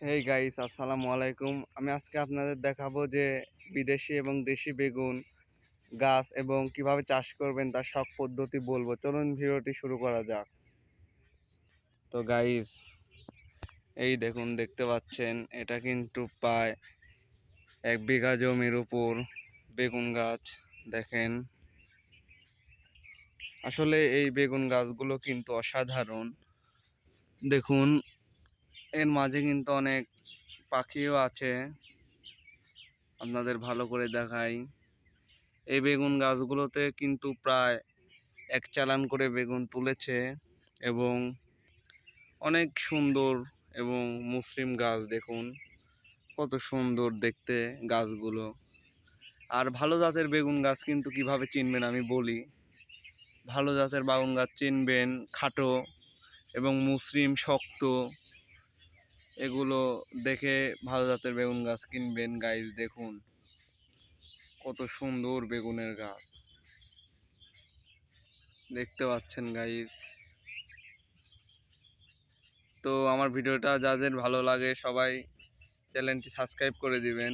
Hey guys, আসসালামু আলাইকুম। আমি আজকে আপনাদের দেখাবো যে বিদেশি এবং দেশি বেগুন গাছ এবং কিভাবে চাষ করবেন তার সব পদ্ধতি বলবো। চলুন ভিডিওটি শুরু করা যাক। তো গাইস, এই দেখুন, দেখতে পাচ্ছেন এটা কিন্তু প্রায় 1 বিঘা জমির উপর বেগুন গাছ। দেখেন, আসলে এই বেগুন গাছগুলো কিন্তু অসাধারণ। দেখুন, এর মাঝে কিন্তু অনেক পাখিও আছে। আপনাদের ভালো করে দেখাই, এই বেগুন গাছগুলোতে কিন্তু প্রায় 1 চালান করে বেগুন তুলেছে এবং অনেক সুন্দর এবং মসৃণ গাছ। দেখুন কত সুন্দর দেখতে গাছগুলো। আর ভালো জাতের বেগুন গাছ কিন্তু কিভাবে চিনবেন আমি বলি। ভালো জাতের বেগুন গাছ চিনবেন খাটো এবং মসৃণ শক্ত, এগুলো দেখে ভালো জাতের বেগুন গাছ কিনবেন। গাইস দেখুন কত সুন্দর বেগুনের গাছ, দেখতে পাচ্ছেন গাইস। তো আমার ভিডিওটা যাদের ভালো লাগে সবাই চ্যানেলটি সাবস্ক্রাইব করে দিবেন।